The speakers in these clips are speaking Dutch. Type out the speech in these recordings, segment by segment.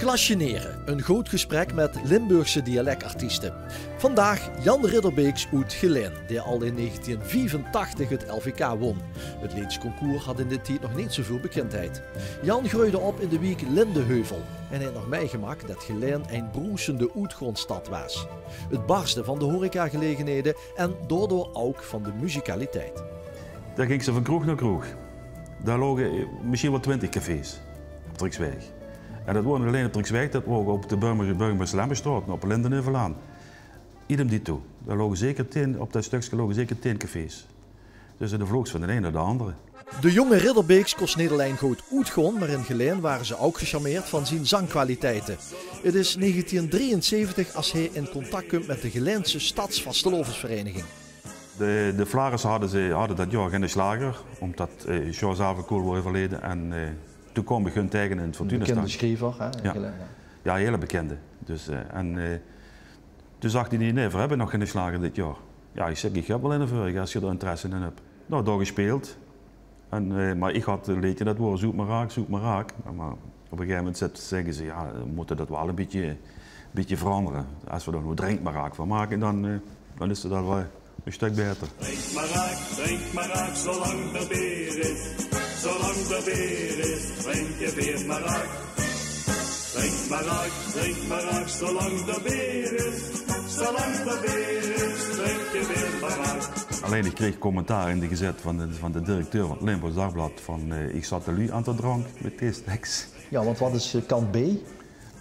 Klasjeneren, een goed gesprek met Limburgse dialectartiesten. Vandaag Jan Ridderbeeks uit Geleen, die al in 1984 het LVK won. Het liedjesconcours had in dit tijd nog niet zoveel bekendheid. Jan groeide op in de wijk Lindeheuvel en heeft nog meegemaakt dat Geleen een broesende uitgrondstad was. Het barsten van de horecagelegenheden en daardoor ook van de muzikaliteit. Daar ging ze van kroeg naar kroeg. Daar lagen misschien wel 20 cafés op Triksweg. En dat woonde alleen op Triksweg, dat woonde op de Burgemerslemmenstraat, op de Lindenheuvelaan. Idem dito. Daar lagen zeker 10, op dat stukje lagen zeker 10 cafés. Dus de vloog van de een naar de andere. De jonge Ridderbeeks kost niet alleen goed uitgaan, maar in Geleen waren ze ook gecharmeerd van zijn zangkwaliteiten. Het is 1973 als hij in contact komt met de Geleense Stadsvastelovensvereniging. De Vlaarders hadden dat jaar geen slager, omdat Charles Avekool was overleden. En toen kwam Gun tegen in het Fortuna. Bekende schrijver, hè? Ja, hele bekende. Dus, toen zag hij nee, we hebben nog geen slager dit jaar. Ja, ik zeg, ik heb wel in de vuur, als je er interesse in hebt. Nou, daar gespeeld. Maar ik had een liedje dat woord, zoek maar raak, zoek maar raak. Maar op een gegeven moment zeggen ze, ja, we moeten dat wel een beetje veranderen. Als we er nog drink maar raak van maken, dan is het dat wel een stuk beter. Drink maar raak, zolang er beer is. Zolang er beer is, drink je weer maar raak. Drink maar raak, zolang er beer is. Zolang er beer is, drink je weer maar raak. Alleen ik kreeg commentaar in de gezet van de directeur van het Limburgs Dagblad van ik zat er nu aan de drank met deze tekst. Ja, want wat is kant B?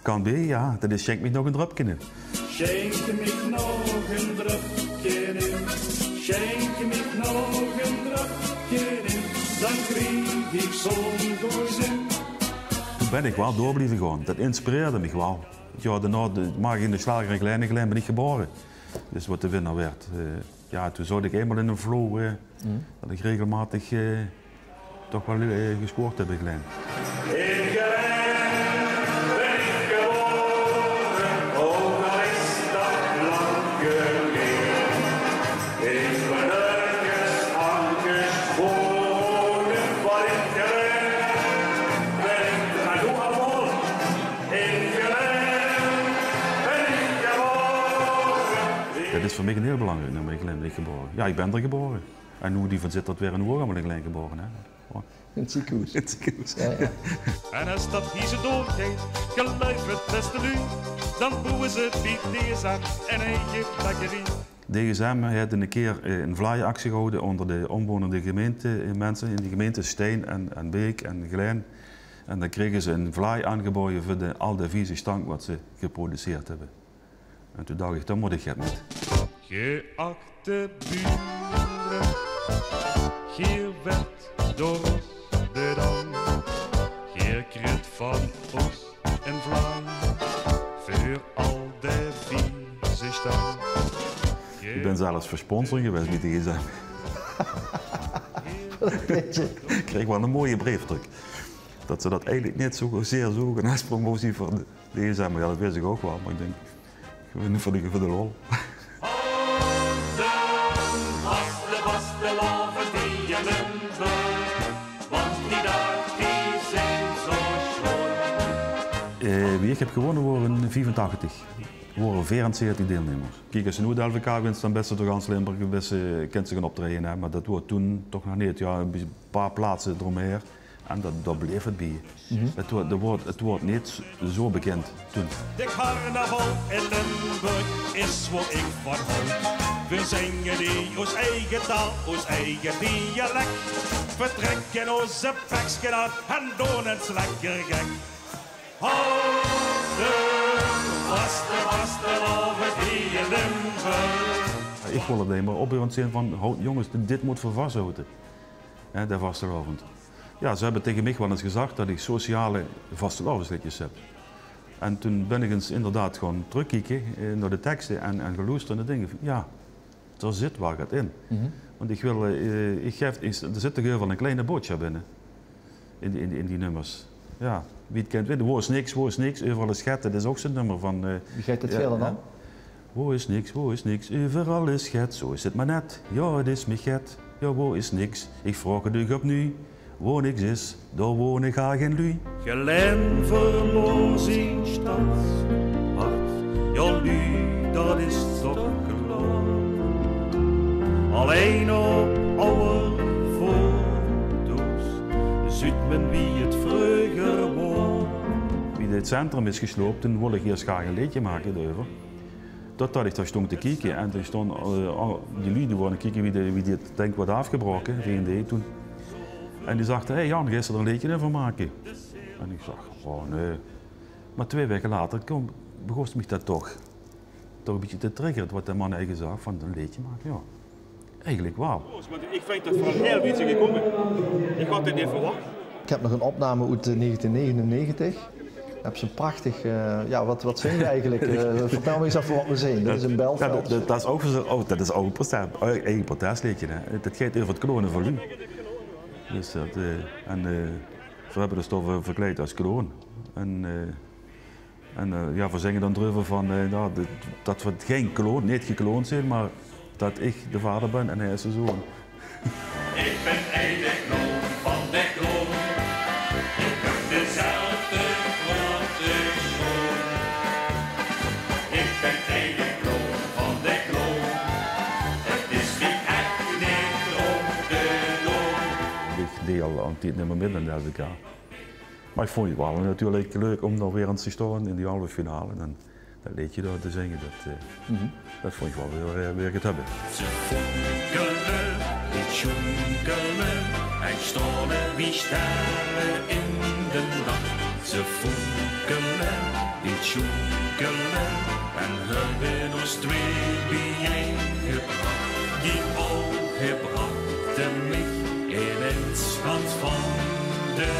Kant B, ja, dat is schenk me nog een drupje in. Schenk me nog een drupje in. Schenk me nog een drupje in. Dan kreeg ik zo'n goeie zin. Toen ben ik wel door blijven gaan. Dat inspireerde me wel. Ja, daarna mag ik in de slager in Geleen ben ik geboren. Dus wat de winnaar werd. Ja, toen zat ik eenmaal in een flow dat ik regelmatig toch wel gescoord heb in Geleen. In Geleen ben ik geboren, ook al is dat lang geleden. Ik ben ergens aangesproken, maar in Geleen ben ik, en doe allemaal, in Geleen ben ik geboren. Dat is voor mij een heel belangrijk nummer, in Geleen ben ik geboren. Ja, ik ben er geboren. En hoe die van zit dat weer in de ogen, maar in Geleen geboren. Hè? Oh. In het ziekenhuis. Ja, ja. En als dat hier zo doorgeeft, geluiverd beste nu, dan boeien ze die DSM en eigen bakkerie. DSM heeft een keer een vlaaienactie gehouden onder de omwonende mensen in de gemeente Steen en Beek en Geleen. En dan kregen ze een vlaai aangeboden voor al de vieze stank wat ze geproduceerd hebben. En toen dacht ik, dan moet ik het niet. Geachte buren, hier werd door ons bedankt. Hier kreeg van ons een vlaai voor al de vieze stank. Ik ben zelfs voor sponsoring geweest met de DSM. Ik kreeg wel een mooie briefdruk. Dat ze dat eigenlijk niet zozeer zoeken als promotie voor de DSM. Ja, dat wist ik ook wel, maar ik denk, gewoon voor de lol. Vaste lovers die je Limburg, want die daar die zijn zo schoon. Wie ik heb gewonnen waren in 85. Er waren 74 deelnemers. Kijk, als je nu de LVK wint, dan best toch Hans Limburg kent zich gaan optreden. Hè? Maar dat wordt toen toch nog niet. Ja, een paar plaatsen eromheen. En dat bleef het bij. Het wordt niet zo bekend toen. De carnaval in Limburg is wat ik van houd. We zingen die ons eigen taal, ons eigen dialect. Vertrekken onze peksken aan en doen het lekker gek. Vaste loven die in Limburg. Ik wil het alleen maar op in zin van, jongens, dit moet voor vasthouden. De vastelovend. Ja, ze hebben tegen mij wel eens gezegd dat ik sociale vastelovensliedjes heb. En toen ben ik eens inderdaad gewoon terugkijken naar de teksten en geluisterd en dingen. Ja, er zit waar het in. Want er zit toch heel veel een kleine boodschap in die nummers. Ja, wie het kent, wo is niks, overal is het. Dat is ook zo'n nummer van... Wie gaat het verder dan? Wo is niks, overal is het. Zo is het maar net. Ja, het is me get. Ja, wo is niks. Ik vraag het u opnieuw. wo niks is, daar wonen ga geen lui. Gelen vermoor zijn stadshart, ja lui, dat is toch geloof. Alleen op oude foto's ziet men wie het vroeger was. Wie het centrum is gesloopt, toen wilde ik eerst graag een liedje maken over. Totdat ik daar stond te kijken en toen stond die lui die wilden kijken wie dit denk wordt afgebroken, VND toen. En die dachten, hey Jan, ga je er een liedje over maken? En ik zag, oh nee. Maar 2 weken later begon me dat toch een beetje te triggeren, wat de man eigen zag van een liedje maken. Ja, eigenlijk wel. Ik vind dat van heel iets gekomen. Ik had het niet verwacht. Ik heb nog een opname uit 1999. Ik heb zo'n prachtig, ja wat zingen we eigenlijk? Vertel me eens even wat we zingen. Dat is een Belveld. Ja, dat is ook dat is ook een eigen protestliedje. Hè. Dat gaat over het klonen van u. Dus dat, we hebben dus toch verkleed als kloon. Ja, we zingen dan erover van dat we geen kloon, niet gekloond zijn, maar dat ik de vader ben en hij is de zoon. Ik ben de kloon van de kloon. Ik heb dezelfde grote schoon. Ik ben de kloon van de kloon. Het is wie echt niet om de loon. Ik deed al een tijd niet meer midden in de LVK. Maar ik vond het wel natuurlijk leuk om dan weer aan te staan in die halve finale. En dat liedje daar te zingen, dat vond ik wel weer het hebben. Ze funkelen, die sjonkelen en stonden wie sterren in de nacht. Ze funkelen, die sjonkelen en hebben ons 2 bijeengebracht. Die ogen brachten mij in het schand van de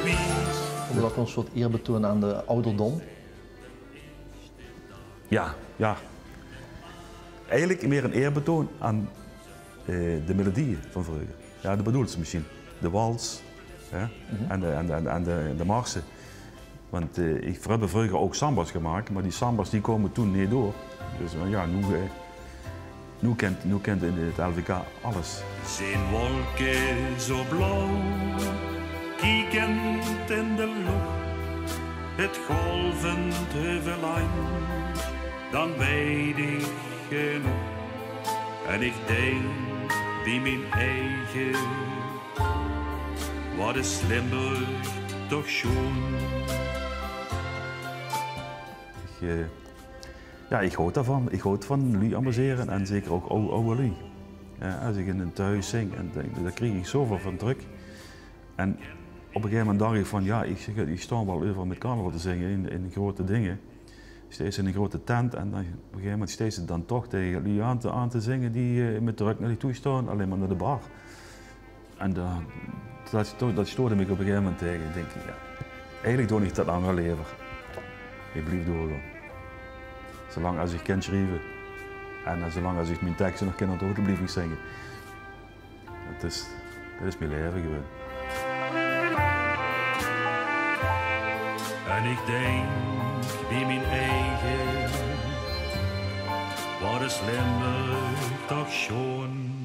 wies. Om dat een soort eerbetoon aan de ouderdom. Ja. Eigenlijk meer een eerbetoon aan de melodieën van vroeger. Ja, de bedoelste misschien. De wals en de marsen. Want ik heb vroeger ook sambas gemaakt, maar die sambas die komen toen niet door. Dus ja, nu kent in het LVK alles. Zijn wolken zo blauw, kiekend in de lucht, het golvend heuvelijn, dan weet ik genoeg. En ik denk bij mijn eigen, wat is Limburg toch schoon. Ik houd daarvan. Ik houd van lui amuseren en zeker ook oude lui. Als ik in een thuis zing, daar kreeg ik zoveel van druk. En op een gegeven moment dacht ik van ja, ik sta wel overal met carnaval te zingen in grote dingen. Steeds in een grote tent en dan, op een gegeven moment steeds het dan toch tegen lui aan te zingen die met druk naar die toe staan, alleen maar naar de bar. En dat stoorde me op een gegeven moment tegen. Ik denk, ja, eigenlijk doe ik dat aan mijn leven. Ik blijf doorgaan. Zolang als ik kan schrijven en zolang als ik mijn teksten nog kan onthouden, blijf ik zingen. Dat is mijn leven gewoon. En ik denk bij mijn eigen, wat is Limburg toch schoon.